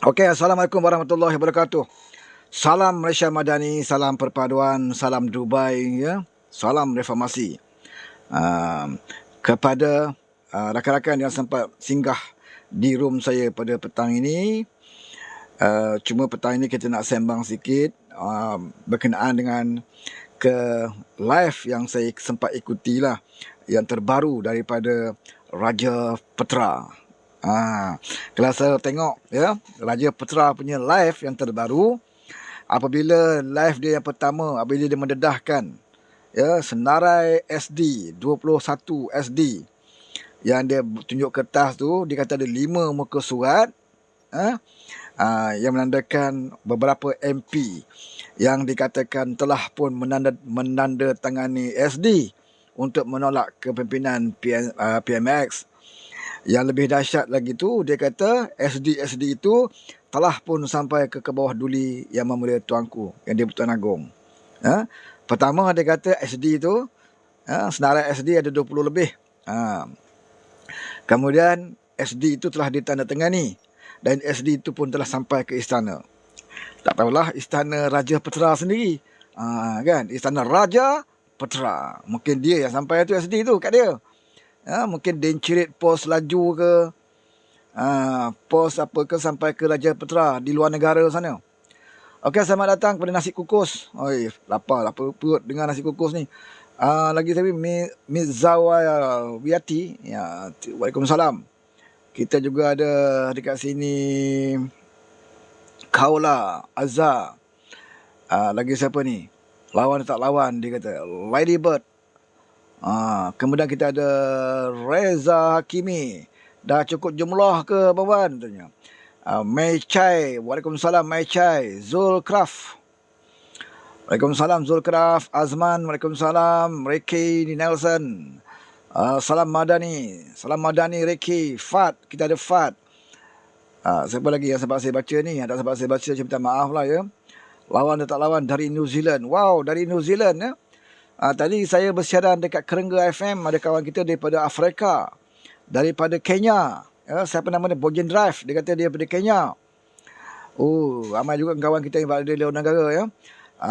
Okey, Assalamualaikum warahmatullahi wabarakatuh. Salam Malaysia Madani, salam perpaduan, salam Dubai, ya. Salam reformasi. Kepada rakan-rakan yang sempat singgah di room saya pada petang ini, cuma petang ini kita nak sembang sikit berkenaan dengan ke live yang saya sempat ikutilah, yang terbaru daripada Raja Petra. Kalau saya tengok ya, Raja Petra punya live yang terbaru, apabila live dia yang pertama, apabila dia mendedahkan ya senarai SD 21 SD yang dia tunjuk kertas tu, dia kata ada 5 muka surat, ha? Yang menandakan beberapa MP yang dikatakan telah pun menandatangani SD untuk menolak kepimpinan PMX. Yang lebih dahsyat lagi tu, dia kata SD itu telah pun sampai ke bawah duli Yang Memulia Tuanku, yang di Pertuan Agong. Pertama dia kata SD itu, senarai SD ada 20 lebih. Kemudian SD itu telah ditandatangani dan SD itu pun telah sampai ke istana. Tak tahulah istana Raja Petra sendiri. Kan? Istana Raja Petra. Mungkin dia yang sampai tu SD tu kat dia. Mungkin Dencirit pos laju ke, pos apa ke sampai ke Raja Petra di luar negara sana. Okey, selamat datang kepada Nasi Kukus. Oi, lapar perut dengan nasi kukus ni. Lagi saya Mizawiyati. Ya, Waalaikumsalam. Kita juga ada dekat sini Kaula Azhar. Lagi siapa ni? Lawan tak lawan, dia kata. Lady Bird. Kemudian kita ada Reza Hakimi. Dah cukup jumlah ke Bawan? Tanya. Mei Chai. Waalaikumsalam Mei Chai. Zulkraf. Waalaikumsalam Zulkraf. Azman. Waalaikumsalam. Ricky Nelson. Salam Madani. Salam Madani Ricky. Fat. Kita ada Fat. Siapa lagi yang sempat saya baca ni? Tak sempat saya baca, saya minta maaf lah ya. Lawan dan tak lawan dari New Zealand. Wow, dari New Zealand ya. Tadi saya bersiaran dekat Kerengga FM. Ada kawan kita daripada Afrika. Daripada Kenya. Ya, siapa nama dia? Bojen Drive. Dia kata dia daripada Kenya. Ramai juga kawan kita yang berada di luar negara ya.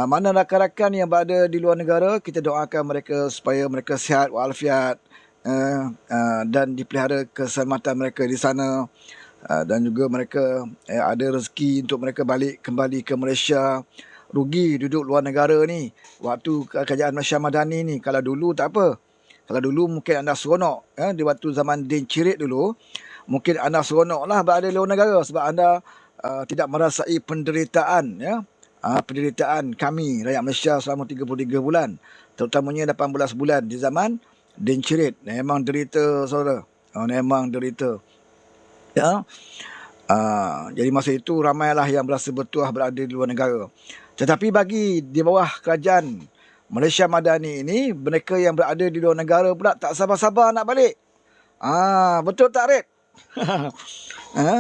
Mana rakan-rakan yang berada di luar negara, kita doakan mereka supaya mereka sihat walafiat dan dipelihara keselamatan mereka di sana. Dan juga mereka ada rezeki untuk mereka kembali ke Malaysia. Rugi duduk luar negara ni waktu kerajaan Malaysia Madani ni. Kalau dulu tak apa, kalau dulu mungkin anda seronok di waktu zaman Din Cirit dulu, mungkin anda seronok lah berada di luar negara sebab anda tidak merasai penderitaan penderitaan kami rakyat Malaysia selama 33 bulan, terutamanya 18 bulan di zaman Din Cirit. Memang derita saudara, memang derita. Ya. Jadi masa itu ramailah yang berasa bertuah berada di luar negara. Tetapi bagi di bawah kerajaan Malaysia Madani ini, mereka yang berada di luar negara pula tak sabar-sabar nak balik. Betul tak, Red?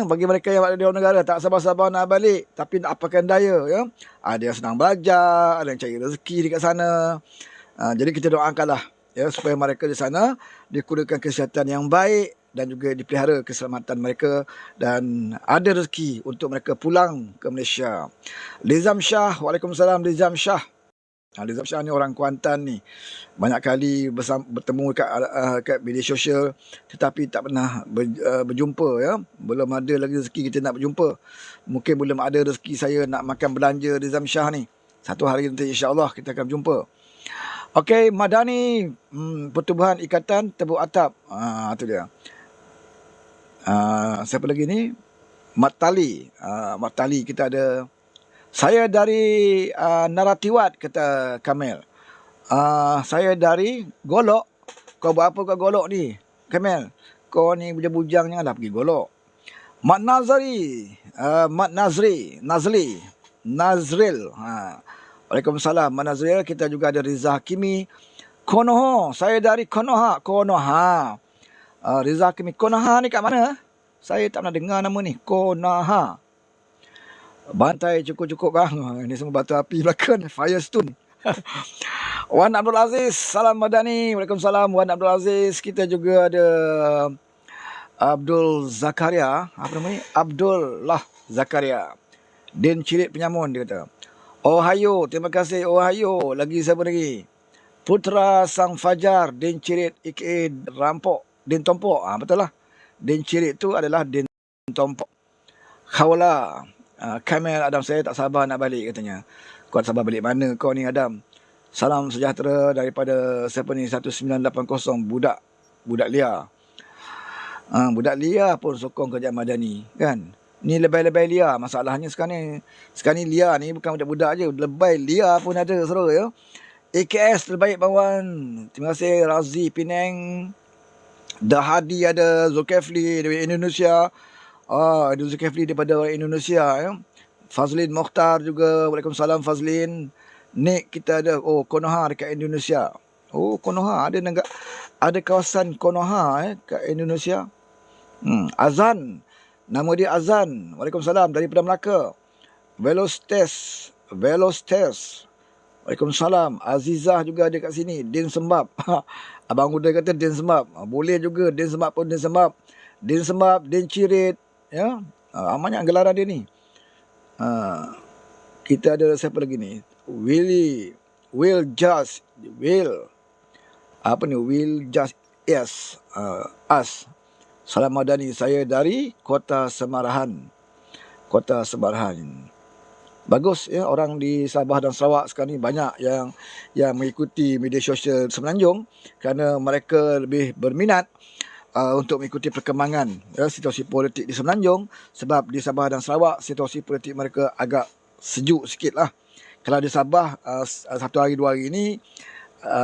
Bagi mereka yang berada di luar negara tak sabar-sabar nak balik, tapi nak apakan daya ya. Ada yang senang belajar, ada yang cari rezeki dekat sana. Jadi kita doakanlah ya supaya mereka di sana dikurniakan kesihatan yang baik dan juga dipelihara keselamatan mereka dan ada rezeki untuk mereka pulang ke Malaysia. Lizam Shah. Waalaikumsalam Lizam Shah. Lizam Shah ni orang Kuantan ni. Banyak kali bertemu kat media sosial tetapi tak pernah berjumpa ya. Belum ada lagi rezeki kita nak berjumpa. Mungkin belum ada rezeki saya nak makan belanja Lizam Shah ni. Satu hari nanti insya-Allah kita akan berjumpa. Okey, Madani Pertubuhan Ikatan Tebuk Atap. Itu dia. Siapa lagi ni? Mat Tali. Mat Tali kita ada. Saya dari Naratiwat, kata Kamel. Saya dari Golok. Kau buat apa kat Golok ni, Kamel? Kau ni bujang-bujang, janganlah pergi Golok. Mat Nazri. Mat Nazril. Waalaikumsalam Mat Nazril. Kita juga ada Riza Hakimi. Konoha. Saya dari Konoha. Riza Hakimi. Konoha ni kat mana? Saya tak pernah dengar nama ni. Konoha. Bantai cukup-cukup bang. Ini semua batu api belakang. Firestone. Wan Abdul Aziz. Salam Madani. Waalaikumsalam Wan Abdul Aziz. Kita juga ada Abdul Zakaria, apa nama ni? Abdullah Zakaria. Din Cirit Penyamun, dia kata. Ohio, terima kasih Ohio. Lagi siapa lagi? Putra Sang Fajar, Din Cirit aka Rampok, Din Tompok. Betul lah. Din Cirit tu adalah Din Tompok. Khawla, Kamil Adam, saya tak sabar nak balik katanya. Kau tak sabar balik mana kau ni Adam? Salam sejahtera daripada siapa ni 1980 budak liar. Budak liar pun sokong kerajaan Madani kan. Ni lebay-lebay liar. Masalahnya sekarang ni liar ni bukan budak-budak je, lebay liar pun ada saudara ya. AKS terbaik bawan. Terima kasih Razi Penang. Dahadi ada, Zulkifli dari Indonesia. Ada Zulkifli daripada Indonesia ya. Fazlin Mokhtar juga. Waalaikumsalam Fazlin. Nick kita ada. Konoha dekat Indonesia. Konoha ada kawasan Konoha kat Indonesia. Azan. Nama dia Azan. Waalaikumsalam daripada Melaka. Velostes. Waalaikumsalam. Azizah juga ada kat sini. Din Sembab. Abang Muda kata Din Sembab. Boleh juga. Din Sembab pun Din Sembab. Din Sembab, Din Cirit. Ya. Amannya gelaran dia ni. Kita ada siapa lagi ni? Will Just Us. Salam Madani, saya dari Kota Semarahan. Bagus ya, orang di Sabah dan Sarawak sekarang ni banyak yang mengikuti media sosial Semenanjung kerana mereka lebih berminat untuk mengikuti perkembangan situasi politik di Semenanjung, sebab di Sabah dan Sarawak situasi politik mereka agak sejuk sikit lah. Kalau di Sabah satu hari dua hari ini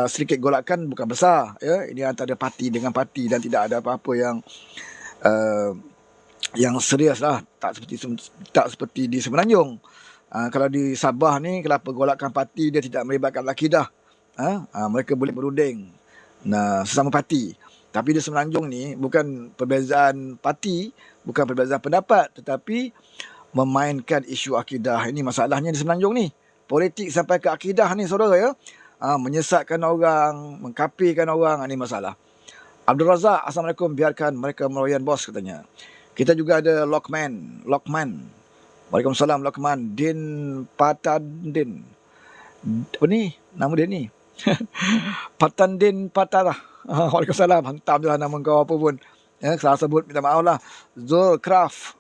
sedikit golakan bukan besar ya. Ini antara parti dengan parti dan tidak ada apa-apa yang serius lah, tak seperti di Semenanjung. Kalau di Sabah ni, kalau pergolakan parti dia tidak melibatkan akidah, mereka boleh berunding sesama parti. Tapi di Semenanjung ni bukan perbezaan parti, bukan perbezaan pendapat, tetapi memainkan isu akidah. Ini masalahnya di Semenanjung ni. Politik sampai ke akidah ni saudara ya. Menyesatkan orang, mengkapirkan orang, ini masalah. Abdul Razak, Assalamualaikum, biarkan mereka meroyan bos katanya. Kita juga ada Lokman. Waalaikumsalam Lokman. Din Patandin. Apa ni? Nama dia ni. Patandin Patara. Waalaikumsalam. Hantam je lah nama kau apa pun. Salah sebut, minta maaf lah. Zulkraf.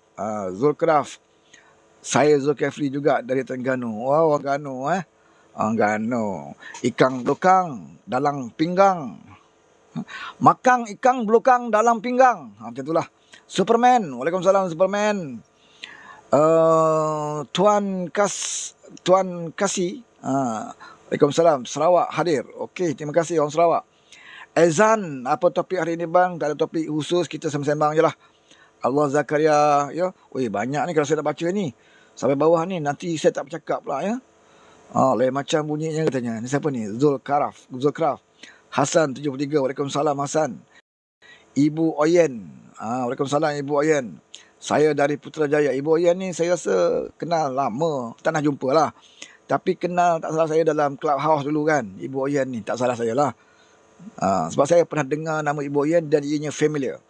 Saya Zulkifli juga dari Terengganu. Orang Ganu Gano. Ikan belukang dalam pinggang. Makang ikan belukang dalam pinggang. Macam itulah. Superman. Waalaikumsalam Superman. Tuan Kasih. Waalaikumsalam. Sarawak hadir. Okey, terima kasih orang Sarawak. Ezan, apa topik hari ini bang? Tak ada topik khusus, kita sembang-sembang je lah. Allah Zakaria ya. Banyak ni kalau saya nak baca ni. Sampai bawah ni nanti saya tak bercakap pula ya. Lain macam bunyinya katanya. Ni siapa ni? Zulkraf. Hasan 73. Waalaikumsalam Hasan. Ibu Oyen. Waalaikumsalam Ibu Oyen. Saya dari Putrajaya. Ibu Oyen ni saya rasa kenal lama. Tak nak jumpa lah. Tapi kenal tak salah saya dalam Clubhouse dulu kan. Ibu Oyen ni tak salah saya lah. Sebab saya pernah dengar nama Ibu Oyen dan ianya familiar.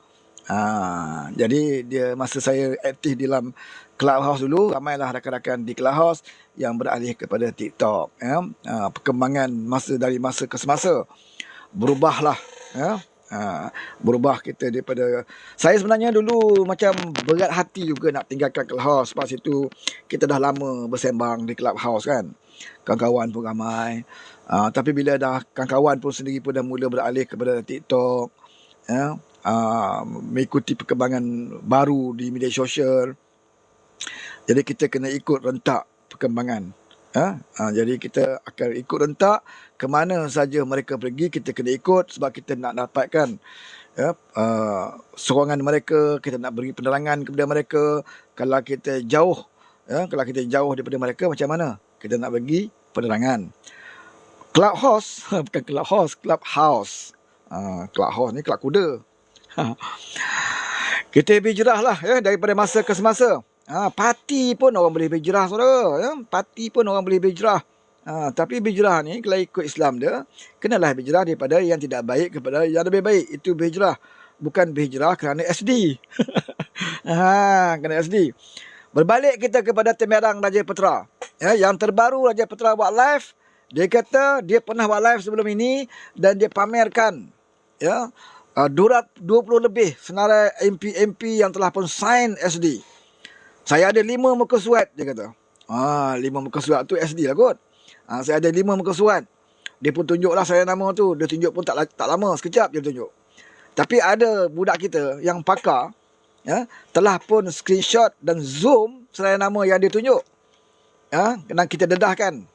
Jadi dia masa saya aktif di dalam Clubhouse dulu, ramailah rakan-rakan di Clubhouse yang beralih kepada TikTok ya. Perkembangan dari masa ke semasa berubahlah ya. Berubah kita daripada, saya sebenarnya dulu macam berat hati juga nak tinggalkan Clubhouse, sebab situ kita dah lama bersembang di Clubhouse kan, kawan-kawan pun ramai. Tapi bila dah kawan-kawan pun sendiri pun dah mula beralih kepada TikTok ya, mengikuti perkembangan baru di media sosial. Jadi kita kena ikut rentak perkembangan. Jadi kita akan ikut rentak ke mana saja mereka pergi, kita kena ikut sebab kita nak dapatkan sokongan mereka, kita nak beri penerangan kepada mereka. Kalau kita jauh daripada mereka, macam mana kita nak bagi penerangan. Clubhouse bukan Clubhouse. Clubhouse ni kelab kuda. Kita berjerah lah ya, daripada masa ke semasa. Parti pun orang boleh berjerah saudara ya. Parti pun orang boleh berjerah. Tapi berjerah ni kalau ikut Islam dia, kenalah berjerah daripada yang tidak baik kepada yang lebih baik. Itu berjerah. bukan berhijrah kerana SD. Kerana SD. Berbalik kita kepada Temerang Raja Putra. Yang terbaru Raja Putra buat live. Dia kata dia pernah buat live sebelum ini dan dia pamerkan 220 lebih senarai MP yang telah pun sign SD. Saya ada 5 muka surat, dia kata. 5 muka surat tu SD lah kot. Saya ada 5 muka surat. Dia pun tunjuklah saya nama tu. Dia tunjuk pun tak lama, sekejap dia tunjuk. Tapi ada budak kita yang pakar, telah pun screenshot dan zoom seraya nama yang dia tunjuk. Dan kita dedahkan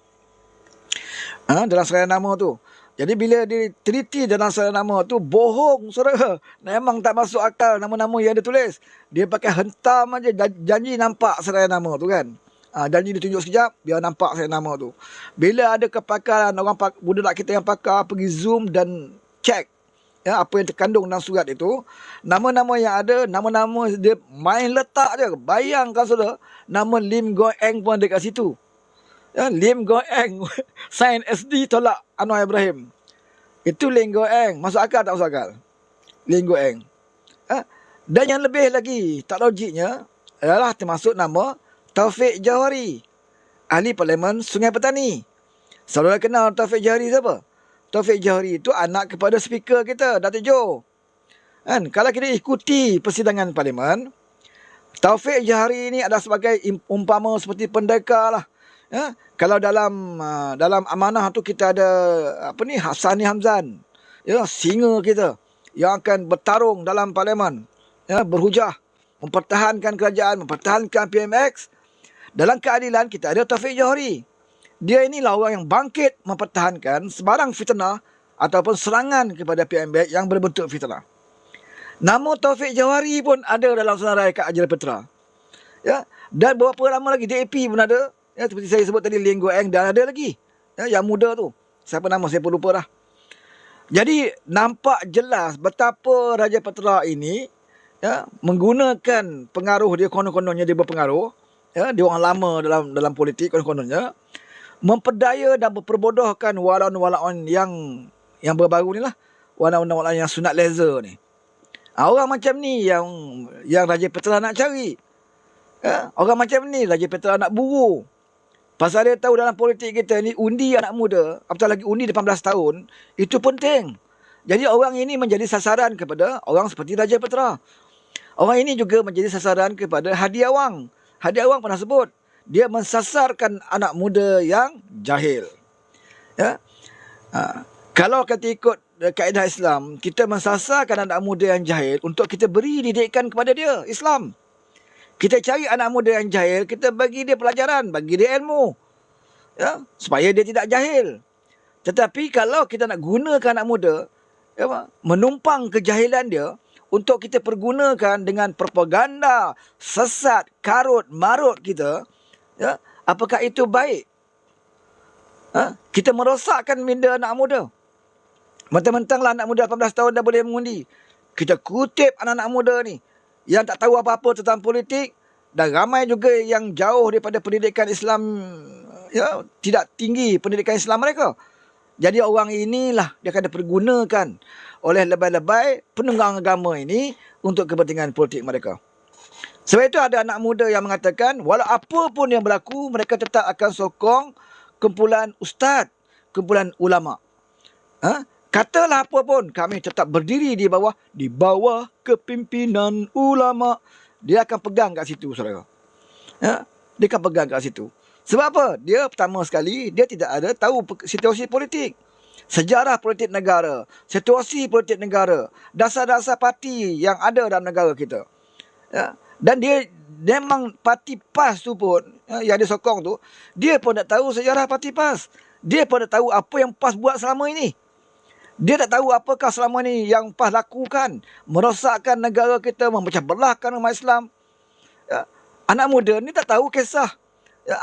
dalam seraya nama tu. Jadi bila dia teliti dalam seraya nama tu, bohong saudara. Memang tak masuk akal nama-nama yang dia tulis. Dia pakai hentam aja, janji nampak seraya nama tu kan. Janji dia tunjuk sekejap, biar nampak seraya nama tu. Bila ada kepakaran, budak kita yang pakar pergi zoom dan check apa yang terkandung dalam surat itu, nama-nama yang ada, nama-nama dia main letak je. Bayangkan saudara, nama Lim Go Eng pun ada kat situ. Lim Go Eng sign SD tolak Anwar Ibrahim. Itu Lim Go Eng. Masuk akal tak masuk akal? Lim Go Eng. Dan yang lebih lagi tak logiknya adalah termasuk nama Taufik Jawhari, ahli Parlimen Sungai Petani. Saudara kenal Taufik Jawhari siapa? Taufik Jawhari itu anak kepada speaker kita, Datuk Jo. Kalau kita ikuti persidangan Parlimen, Taufik Jawhari ini adalah sebagai umpama seperti pendekar lah. Kalau dalam amanah tu kita ada Hassani Hamzan, singa kita yang akan bertarung dalam Parlimen, berhujah, mempertahankan kerajaan, mempertahankan PMX. Dalam keadilan kita ada Taufik Jawhari. Dia inilah orang yang bangkit mempertahankan sebarang fitnah ataupun serangan kepada PMX yang berbentuk fitnah. Nama Taufik Jawhari pun ada dalam senarai Kak Raja Putra. Dan beberapa lama lagi DAP pun ada. Seperti saya sebut tadi, Lim Go Eng, dan ada lagi. Yang muda tu. Siapa nama saya pun lupa dah. Jadi nampak jelas betapa Raja Putra ini menggunakan pengaruh dia, konon-kononnya dia berpengaruh. Dia orang lama dalam politik, konon-kononnya memperdaya dan memperbodohkan walaun-walaun yang berbaru ni lah. Walaun-walaun yang sunat laser ni. Orang macam ni yang Raja Putra nak cari. Orang macam ni Raja Putra nak buru. Pasal dia tahu dalam politik kita ni, undi anak muda, apatah lagi undi 18 tahun, itu penting. Jadi orang ini menjadi sasaran kepada orang seperti Raja Putra. Orang ini juga menjadi sasaran kepada Hadi Awang. Hadi Awang pernah sebut, dia mensasarkan anak muda yang jahil. Kalau kita ikut kaedah Islam, kita mensasarkan anak muda yang jahil untuk kita beri didikan kepada dia, Islam. Kita cari anak muda yang jahil, kita bagi dia pelajaran, bagi dia ilmu. Supaya dia tidak jahil. Tetapi kalau kita nak gunakan anak muda, menumpang kejahilan dia, untuk kita pergunakan dengan propaganda, sesat, karut, marut kita, apakah itu baik? Kita merosakkan minda anak muda. Mentang-mentanglah anak muda 18 tahun dah boleh mengundi. Kita kutip anak-anak muda ni yang tak tahu apa-apa tentang politik, dan ramai juga yang jauh daripada pendidikan Islam, tidak tinggi pendidikan Islam mereka. Jadi orang inilah dia akan dipergunakan oleh lebay-lebay penunggang agama ini untuk kepentingan politik mereka. Sebab itu ada anak muda yang mengatakan, walau apa pun yang berlaku, mereka tetap akan sokong kumpulan ustaz, kumpulan ulama. Katalah apa pun, kami tetap berdiri di bawah kepimpinan ulama. Dia akan pegang kat situ, saudara. Dia akan pegang kat situ. Sebab apa? Dia pertama sekali, dia tidak ada tahu situasi politik, sejarah politik negara, situasi politik negara, dasar-dasar parti yang ada dalam negara kita. Dan dia memang parti PAS tu pun, yang dia sokong tu, dia pun tak tahu sejarah parti PAS. Dia pun tak tahu apa yang PAS buat selama ini. Dia tak tahu apakah selama ni yang PAS lakukan, merosakkan negara kita, memecah belahkan umat Islam. Anak muda ni tak tahu kisah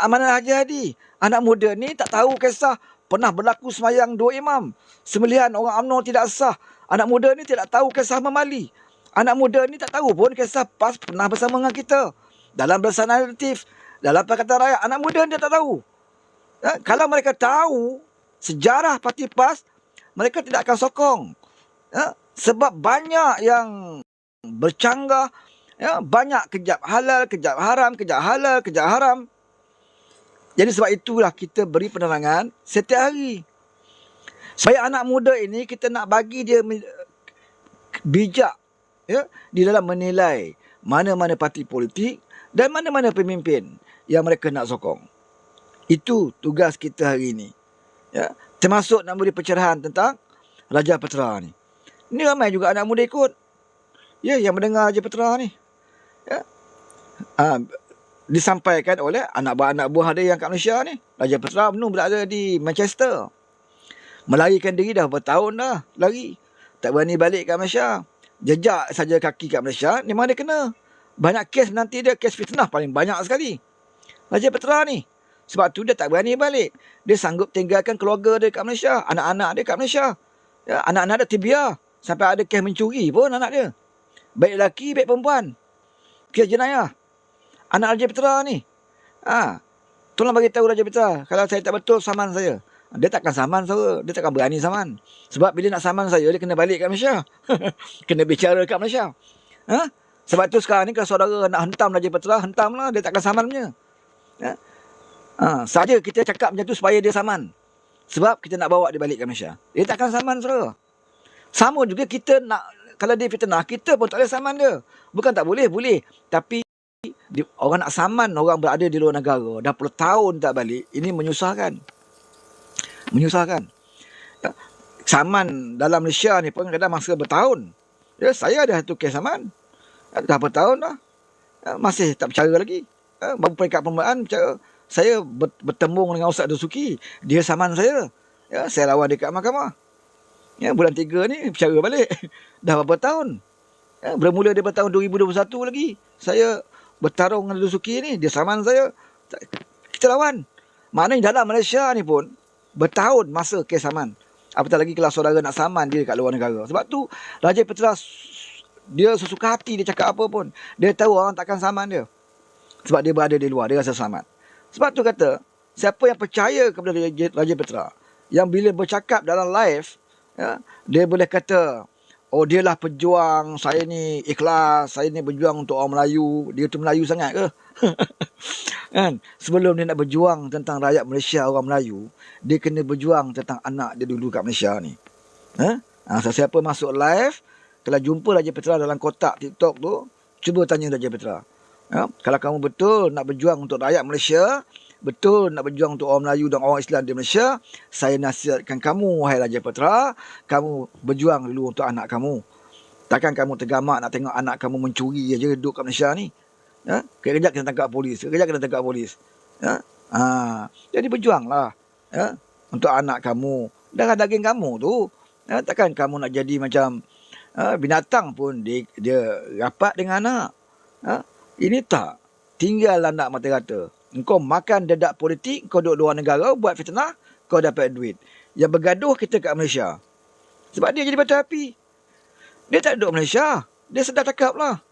Amanah Haji Hadi. Anak muda ni tak tahu kisah pernah berlaku semayang 2 imam, sembelihan orang UMNO tidak sah. Anak muda ni tidak tahu kisah Memali. Anak muda ni tak tahu pun kisah PAS pernah bersama dengan kita dalam bersama naratif, dalam Pakatan Rakyat. Anak muda ni tak tahu. Kalau mereka tahu sejarah parti PAS, mereka tidak akan sokong Sebab banyak yang bercanggah, ya, banyak kejap halal, kejap haram, kejap halal, kejap haram. Jadi sebab itulah kita beri penerangan setiap hari. Supaya anak muda ini kita nak bagi dia bijak, ya, di dalam menilai mana-mana parti politik dan mana-mana pemimpin yang mereka nak sokong. Itu tugas kita hari ini. Ya, termasuk nak beri pencerahan tentang Raja Putra ni. Ni ramai juga anak muda ikut. Ya, yang mendengar Raja Putra ni. Ya. Disampaikan oleh anak buah dia yang kat Malaysia ni. Raja Putra Menu berada di Manchester. Melarikan diri dah bertahun dah lari. Tak berani balik kat Malaysia. Jejak saja kaki kat Malaysia, memang dia kena. Banyak kes nanti dia, kes fitnah paling banyak sekali. Raja Putra ni. Sebab tu dia tak berani balik. Dia sanggup tinggalkan keluarga dia kat Malaysia. Anak-anak dia kat Malaysia. Ya, anak-anak dia terbiar. Sampai ada kes mencuri pun anak dia. Baik lelaki, baik perempuan. Kes jenayah. Anak Raja Putra ni. Tolong bagi tahu Raja Putra. Kalau saya tak betul, saman saya. Dia takkan saman saya. Dia takkan berani saman. Sebab bila nak saman saya, dia kena balik kat Malaysia. Kena bicara kat Malaysia. Sebab tu sekarang ni kalau saudara nak hentam Raja Putra, hentamlah. Dia takkan saman punya. Saja kita cakap macam tu supaya dia saman. Sebab kita nak bawa dia balik ke Malaysia. Dia takkan saman, saudara. Sama juga kita nak, kalau dia fitnah, kita pun tak boleh saman dia. Bukan tak boleh, boleh. Tapi orang nak saman orang berada di luar negara. Dah puluh tahun tak balik. Ini menyusahkan. Menyusahkan. Saman dalam Malaysia ni pun kadang masa bertahun. Ya, saya ada satu kes saman. Dah bertahun dah. Masih tak percaya lagi. Baru peringkat permulaan percaya. Saya bertembung dengan Ustaz Dosuki. Dia saman saya. Ya, saya lawan dia kat mahkamah. Ya, bulan 3 ni percaya balik. Dah berapa tahun. Ya, bermula dia bertahun 2021 lagi. Saya bertarung dengan Dosuki ni. Dia saman saya. Kita lawan. Maknanya dalam Malaysia ni pun bertahun masa kes saman. Apatah lagi kalau saudara nak saman dia kat luar negara. Sebab tu Raja Putra dia sesuka hati dia cakap apa pun. Dia tahu orang takkan saman dia. Sebab dia berada di luar. Dia rasa selamat. Sebab tu kata, siapa yang percaya kepada Raja Putra, yang bila bercakap dalam live, ya, dia boleh kata, oh dia lah pejuang, saya ni ikhlas, saya ni berjuang untuk orang Melayu. Dia tu Melayu sangat ke? Kan? Sebelum dia nak berjuang tentang rakyat Malaysia, orang Melayu, dia kena berjuang tentang anak dia dulu kat Malaysia ni. Siapa masuk live, kalau jumpa Raja Putra dalam kotak TikTok tu, cuba tanya Raja Putra. Ya, kalau kamu betul nak berjuang untuk rakyat Malaysia, betul nak berjuang untuk orang Melayu dan orang Islam di Malaysia, saya nasihatkan kamu, wahai Raja Putra, kamu berjuang dulu untuk anak kamu. Takkan kamu tergamak nak tengok anak kamu mencuri aja duduk kat Malaysia ni. Ya, kejap kena tangkap polis, kejap kena tangkap polis. Ya, jadi berjuanglah, ya, untuk anak kamu, darah daging kamu tu. Ya, takkan kamu nak jadi macam binatang pun dia rapat dengan anak. Ya, ini tak. Tinggal anak mata rata. Engkau makan dedak politik, kau duduk luar negara, buat fitnah, kau dapat duit. Yang bergaduh kita kat Malaysia. Sebab dia jadi batu api. Dia tak duduk Malaysia. Dia sedar cakap lah.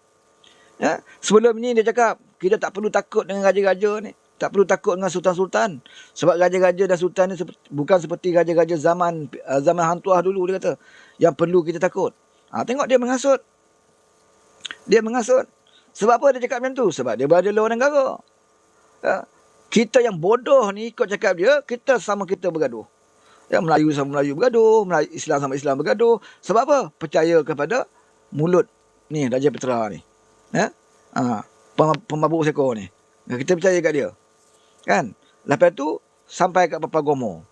Ya? Sebelum ni dia cakap, kita tak perlu takut dengan raja-raja ni. Tak perlu takut dengan sultan-sultan. Sebab raja-raja dan sultan ni bukan seperti raja-raja zaman hantuah dulu, dia kata. Yang perlu kita takut. Tengok dia mengasut. Dia mengasut. Sebab apa dia cakap macam tu? Sebab dia berada luar negara. Ya. Kita yang bodoh ni ikut cakap dia, kita sama kita bergaduh. Ya, Melayu sama Melayu bergaduh, Islam sama Islam bergaduh. Sebab apa? Percaya kepada mulut ni Raja Putra ni. Ya? Pemabuk seko ni. Kita percaya kat dia. Kan? Lepas tu sampai kat Papa Gomo.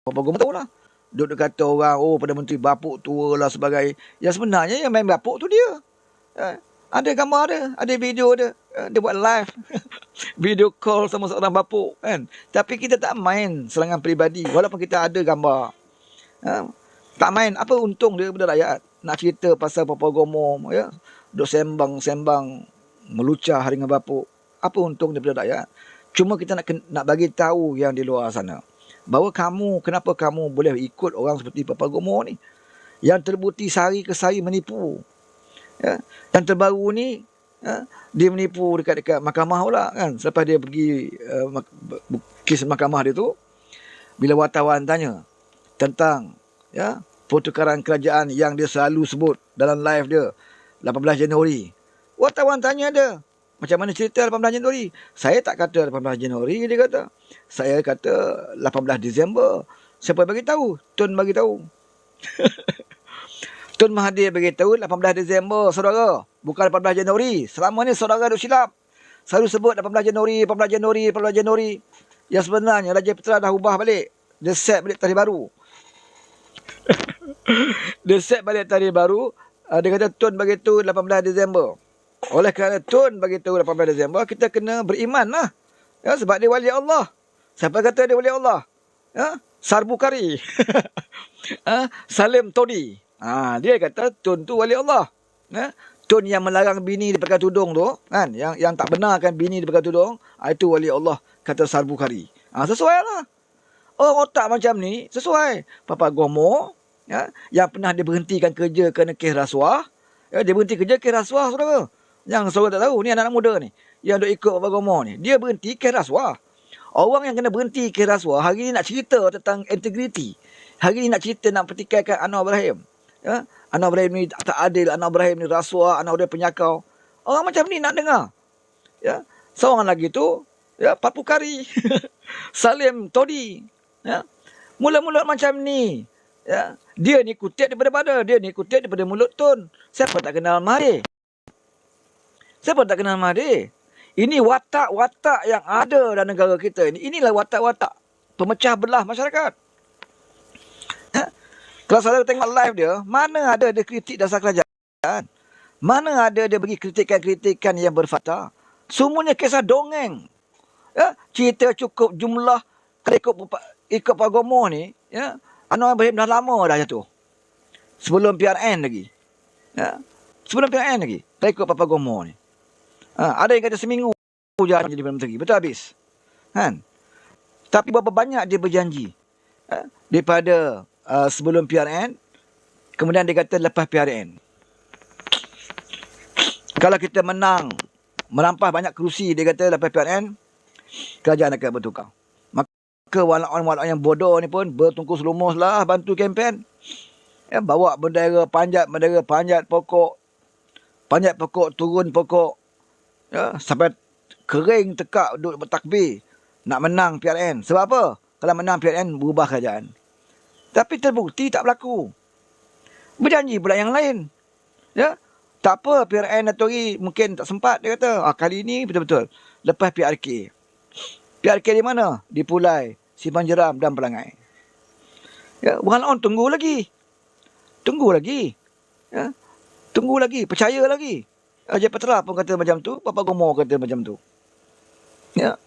Papa Gomo tahu lah. Duduk kata orang, pada menteri bapuk tua lah sebagai. Yang sebenarnya yang main bapuk tu dia. Ya? Ada gambar dia, ada video dia. Dia buat live. Video call sama seorang bapuk. Kan? Tapi kita tak main serangan peribadi. Walaupun kita ada gambar. Tak main. Apa untung dia kepada rakyat? Nak cerita pasal Papa Gomo. Ya? Duk sembang-sembang. Melucah dengan bapuk. Apa untung dia kepada rakyat? Cuma kita nak bagi tahu yang di luar sana. Bahawa kenapa kamu boleh ikut orang seperti Papa Gomo ni. Yang terbukti sehari ke sehari menipu. Ya. Yang terbaru ni dia menipu dekat mahkamah pula kan. Selepas dia pergi kes mahkamah dia tu, bila wartawan tanya tentang pertukaran kerajaan yang dia selalu sebut dalam live dia 18 Januari. Wartawan tanya dia, macam mana cerita 18 Januari? Saya tak kata 18 Januari, dia kata. Saya kata 18 Disember. Siapa bagi tahu? Tun bagi tahu. Tun Mahathir bagi tahu 18 Disember, saudara. Bukan 18 Januari. Selama ni saudara duk silap. Selalu sebut 18 Januari, 18 Januari, 18 Januari. Yang sebenarnya Raja Putra dah ubah balik. Dia set balik tarikh baru. Dia set balik tarikh baru. Dia kata Tun bagi tahu 18 Disember. Oleh kerana Tun bagi tahu 18 Disember, kita kena beriman lah. Ya, sebab dia wali Allah. Siapa kata dia wali Allah? Ya, Sarbukari. Salim Todi. Dia kata Tun tu wali Allah. Ya, Tun yang melarang bini dia pakai tudung tu, kan? Yang tak benarkan bini dia pakai tudung, itu wali Allah, kata Sarbukari. Sesuai lah. Orang otak macam ni, sesuai. Papa Gomo, ya, yang pernah dia berhentikan kerja kerana kes rasuah. Ya, dia berhenti kerja kes rasuah, saudara. Yang saudara tak tahu, ni anak-anak muda ni, yang duk ikut Papa Gomo ni. Dia berhenti kes rasuah. Orang yang kena berhenti kes rasuah, hari ni nak cerita tentang integriti. Hari ni nak cerita, nak pertikaikan Anwar Ibrahim. Ya? Anwar Ibrahim ni tak adil, Anwar Ibrahim ni rasuah, Anwar Ibrahim penyakau. Orang macam ni nak dengar. Ya? Seorang lagi tu, ya, Papukari. Salim Todi. Ya? Mula-mula macam ni. Ya? Dia ni kutip daripada mana? Dia ni kutip daripada mulut Tun. Siapa tak kenal Mahathir? Siapa tak kenal Mahathir? Ini watak-watak yang ada dalam negara kita ini. Inilah watak-watak pemecah belah masyarakat. Kalau saudara tengok live dia, mana ada dia kritik dasar kerajaan? Mana ada dia bagi kritikan-kritikan yang berfakta? Semuanya kisah dongeng. Ya? Cerita cukup jumlah. Kalau ikut Pak Gomo ni, ya, Anwar Ibrahim dah lama dah jatuh. Sebelum PRN lagi. Ya? Sebelum PRN lagi. Kalau ikut Pak Gomo ni. Ada yang kata seminggu je jadi Perdana Menteri. Betul habis. Kan? Tapi berapa banyak dia berjanji. Daripada sebelum PRN, kemudian dia kata lepas PRN. Kalau kita menang, merampas banyak kerusi, dia kata lepas PRN, kerajaan akan bertukar. Maka walaupun yang bodoh ni pun bertungkus lumus lah bantu kempen. Ya, bawa bendera panjat pokok. Panjat pokok, turun pokok. Ya, sampai kering tekak duduk bertakbir. Nak menang PRN. Sebab apa? Kalau menang PRN, berubah kerajaan. Tapi terbukti tak berlaku. Berjanji pula yang lain. Ya, tak apa, PRN atau mungkin tak sempat, dia kata. Kali ini betul-betul. Lepas PRK. PRK di mana? Di Pulai, Simpang Jeram dan Pelangai. Ya, orang lain tunggu lagi. Tunggu lagi. Ya, tunggu lagi. Percaya lagi. Raja Putra pun kata macam tu. Papa Gomo kata macam tu. Ya.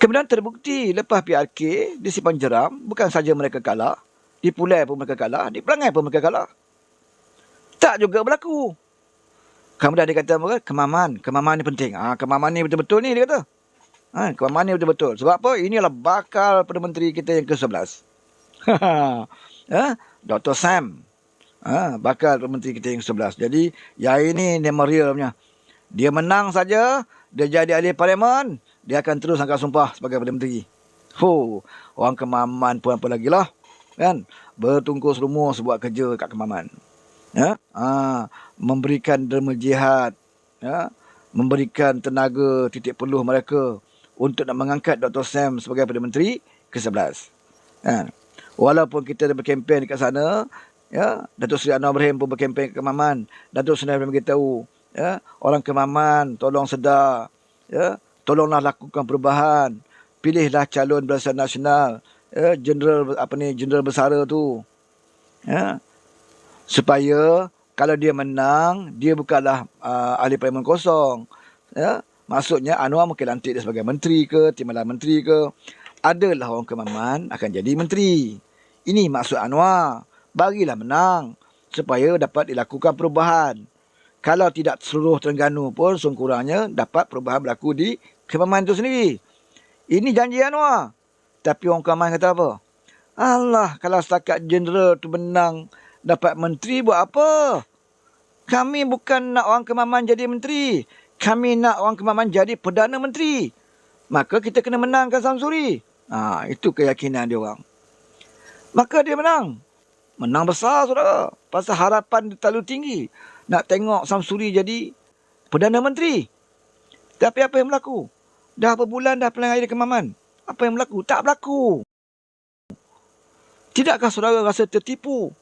Kemudian terbukti lepas PRK di Simpang Jeram, bukan saja mereka kalah. Di Pulai pun mereka kalah. Di Pelangai pun mereka kalah. Tak juga berlaku. Kemudian dia kata, kemaman. Kemaman ni penting. Kemaman ni betul-betul ni, dia kata. Kemaman ni betul-betul. Sebab apa? Inilah bakal Perdana Menteri kita yang ke-11. Dr. Sam. Bakal Perdana Menteri kita yang ke-11. Jadi, yang ini memorial punya. Dia menang saja, dia jadi ahli parlimen, dia akan terus angkat sumpah sebagai Perdana Menteri. Orang Kemaman pun apa lagi lah. Kan? Bertungkus rumus buat kerja kat Kemaman. Ya? Memberikan derma jihad. Ya? Memberikan tenaga titik peluh mereka untuk nak mengangkat Dr. Sam sebagai Perdana Menteri ke-11. Kan? Walaupun kita dah berkempen dekat sana, ya, Datuk Seri Anwar Ibrahim pun berkempen ke Kemaman. Datuk Seri Ibrahim beritahu, ya, orang Kemaman tolong sedar, ya, tolonglah lakukan perubahan. Pilihlah calon Barisan Nasional, ya, jeneral bersara tu. Ya. Supaya kalau dia menang, dia bukanlah ahli parlimen kosong. Ya. Maksudnya Anwar mungkin lantik dia sebagai menteri ke, timbalan menteri ke. Adalah orang Kemaman akan jadi menteri. Ini maksud Anwar. Bagilah menang supaya dapat dilakukan perubahan. Kalau tidak seluruh Terengganu pun sekurang-kurangnya dapat perubahan berlaku di Kemaman itu sendiri. Ini janji Anwar. Tapi orang Kemaman kata apa? Allah, kalau setakat jeneral tu menang dapat menteri buat apa? Kami bukan nak orang Kemaman jadi menteri. Kami nak orang Kemaman jadi Perdana Menteri. Maka kita kena menangkan Samsuri. Itu keyakinan dia orang. Maka dia menang. Menang besar, saudara. Pasal harapan terlalu tinggi. Nak tengok Samsuri jadi Perdana Menteri. Tapi apa yang berlaku? Dah berbulan dah pilihan raya kemaman. Apa yang berlaku? Tak berlaku. Tidakkah saudara rasa tertipu